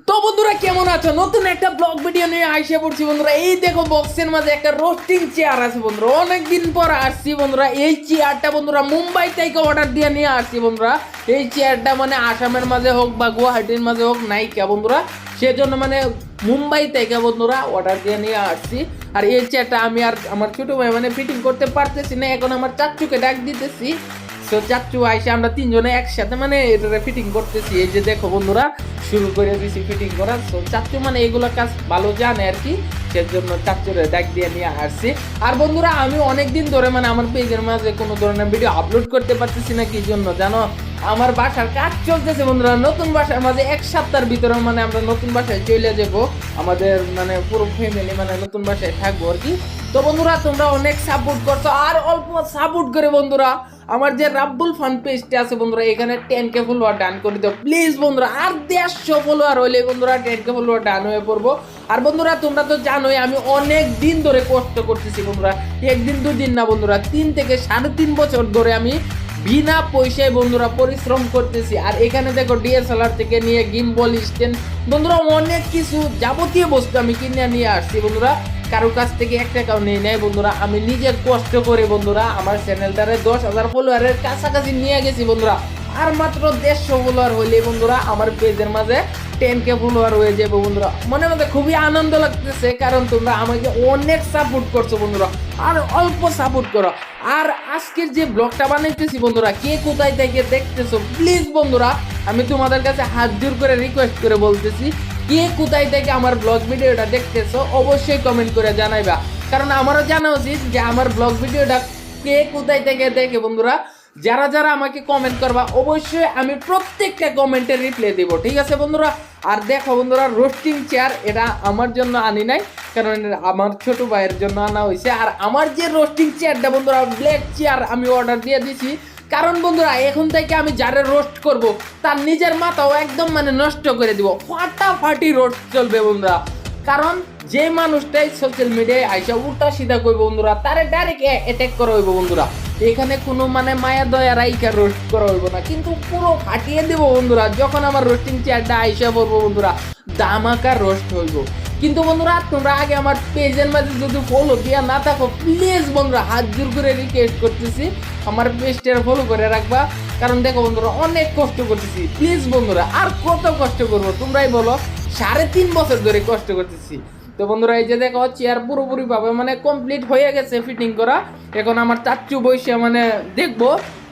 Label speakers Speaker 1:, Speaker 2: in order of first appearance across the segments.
Speaker 1: তো বন্ধুরা কেমন আছো? নতুন একটা ব্লগ ভিডিও নিয়ে আইসা পড়ছি বন্ধুরা। এই দেখো বক্সের মাঝে একটা রোস্টিং চেয়ার আছে বন্ধুরা। অনেকদিন পর আসছি বন্ধুরা। এই চেয়ারটা বন্ধুরা মুম্বাই থেকে অর্ডার দিয়ে নিয়ে আসছি বন্ধুরা। এই চেয়ারটা মানে আসামের মাঝে হোক বা গুয়াহাটির মাঝে হোক নাইকা বন্ধুরা, সেজন্য মানে মুম্বাই থেকে বন্ধুরা অর্ডার দিয়ে নিয়ে আসছি। আর এই চেয়ারটা আমি আর আমার ছোট ভাই মানে ফিটিং করতে পারতেছি না, এখন আমার চাচুকে ডাক দিতেছি। সো চাচু আইসে আমরা তিনজনে একসাথে মানে এটা ফিটিং করতেছি। এই যে দেখো বন্ধুরা শুরু করে দিয়েছি ফিটিং করা। সো চাচু মানে এগুলো কাজ ভালো জানে আর কি, সেজন্য চাচুরে ডাক দিয়ে নিয়ে আসছি। আর বন্ধুরা আমি অনেকদিন ধরে মানে আমার পেজের মাঝে কোনো ধরনের ভিডিও আপলোড করতে পারতেছি না, কি জন্য জানো? আমার বাসার কাজ চলতেছে বন্ধুরা। নতুন বাসার মাঝে এক সপ্তাহের ভিতরে মানে আমরা নতুন বাসায় চলে যাব, আমাদের মানে পুরো ফ্যামিলি মানে নতুন বাসায় থাকবো আর কি। তো বন্ধুরা তোমরা অনেক সাপোর্ট করছো, আর অল্প সাপোর্ট করে বন্ধুরা আমার যে রাব্বুল ফান পেজটা আছে বন্ধুরা, এখানে 10k ফলোয়ার ডান করে দাও প্লিজ বন্ধুরা। আর 150 ফলোয়ার হইলে বন্ধুরা 10k ফলোয়ার ডান হয়ে পড়বো। আর বন্ধুরা তোমরা তো জানোই আমি অনেক দিন ধরে কষ্ট করতেছি বন্ধুরা, একদিন দুদিন না বন্ধুরা, 3 থেকে 3.5 বছর ধরে আমি বিনা পয়সায় বন্ধুরা পরিশ্রম করতেছি। আর এখানে দেখো ডিএসএলআর থেকে নিয়ে গিম্বল স্ট্যান্ড বন্ধুরা অনেক কিছু যাবতীয় বস্তু আমি কিনে নিয়ে আসছি বন্ধুরা। কারো কাছ থেকে 1 টাকাও নিয়ে নেয় বন্ধুরা, আমি নিজে কষ্ট করে বন্ধুরা আমার চ্যানেলটারে 10,000 ফলোয়ারের কাছাকাছি নিয়ে গেছি বন্ধুরা। আর মাত্র 150 ফলোয়ার হইলে বন্ধুরা আমার পেজের মাঝে 10k ফলোয়ার হয়ে যাবে বন্ধুরা। মনে মধ্যে খুবই আনন্দ লাগতেছে, কারণ তোমরা আমাকে অনেক সাপোর্ট করছো বন্ধুরা, আর অল্প সাপোর্ট করো। আর আজকের যে ব্লগটা বানাইতেছি বন্ধুরা, কে কোথায় থেকে দেখতেছো প্লিজ বন্ধুরা আমি তোমাদের কাছে হাত জোর করে রিকোয়েস্ট করে বলতেছি, কে কোথায় থেকে আমার ব্লগ ভিডিওটা দেখতেছো অবশ্যই কমেন্ট করে জানাইবা, কারণ আমারও জানা উচিত যে আমার ব্লগ ভিডিওটা কে কোথায় থেকে দেখে বন্ধুরা। যারা যারা আমাকে কমেন্ট করবা অবশ্যই আমি প্রত্যেকটা কমেন্টে রিপ্লাই দেব, ঠিক আছে বন্ধুরা? আর দেখো বন্ধুরা রোস্টিং চেয়ার এটা আমার জন্য আনি নাই, কারণ আমার ছোট ভাইয়ের জন্য আনা হয়েছে। আর আমার যে রোস্টিং চেয়ারটা বন্ধুরা ব্ল্যাক চেয়ার আমি অর্ডার দিয়ে দিছি, কারণ বন্ধুরা এখন থেকে আমি যারা রোস্ট করব তার নিজের মাথাও একদম মানে নষ্ট করে দিব, ফাটাফাটি রোস্ট চলবে বন্ধুরা। কারণ যে মানুষটাই সোশ্যাল মিডিয়ায় আইসা উল্টা সিধা করবে বন্ধুরা, তারে ডাইরেক্ট অ্যাটাক করা হইব বন্ধুরা। এখানে কোনো মানে মায়া দয়া রাইকা রোস্ট করা হইব না, কিন্তু পুরো ফাটিয়ে দেবো বন্ধুরা। যখন আমার রোস্টিং চেয়ারটা আইসা পড়বো বন্ধুরা দামাকা রোস্ট হইব। কিন্তু বন্ধুরা তোমরা আগে আমার পেজের মাঝে যদি ফলো দিয়া না থাকো প্লিজ বন্ধুরা হাত জোর করে রিকোয়েস্ট করতেছি আমার পেজটা ফলো করে রাখবা, কারণ দেখো বন্ধুরা অনেক কষ্ট করতেছি প্লিজ বন্ধুরা। আর কত কষ্ট করবো তোমরাই বলো, 3.5 বছর ধরে কষ্ট করতেছি। তো বন্ধুরা এই যে দেখো চেয়ার পুরোপুরি ভাবে মানে কমপ্লিট হয়ে গেছে ফিটিং করা। এখন আমার চাচু বসে মানে দেখবো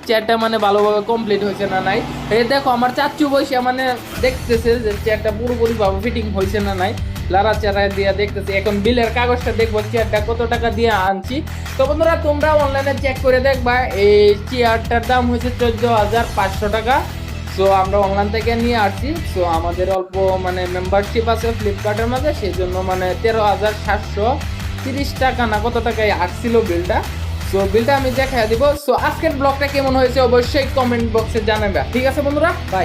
Speaker 1: চেয়ারটা মানে ভালোভাবে কমপ্লিট হয়েছে না নাই। এই দেখো আমার চাচু বসে মানে দেখতেছে যে চেয়ারটা পুরোপুরি ভাবে ফিটিং হয়েছে না নাই, লারা চেয়ারা দিয়ে দেখতেছি। এখন বিলের কাগজটা দেখবো চেয়ারটা কত টাকা দিয়ে আনছি। তো বন্ধুরা তোমরা অনলাইনে চেক করে দেখবা, এই চেয়ারটার দাম হয়েছে 14,500 টাকা। সো আমরা অনলাইন থেকে নিয়ে আসছি। সো আমাদের অল্প মানে মেম্বারশিপ আছে ফ্লিপকার্টের মাঝে, সেই জন্য মানে 13,730 টাকা না কত টাকায় আসছিল বিলটা। সো বিলটা আমি দেখা দিব। সো আজকের ব্লগটা কেমন হয়েছে অবশ্যই কমেন্ট বক্সে জানাবে, ঠিক আছে বন্ধুরা? বাই।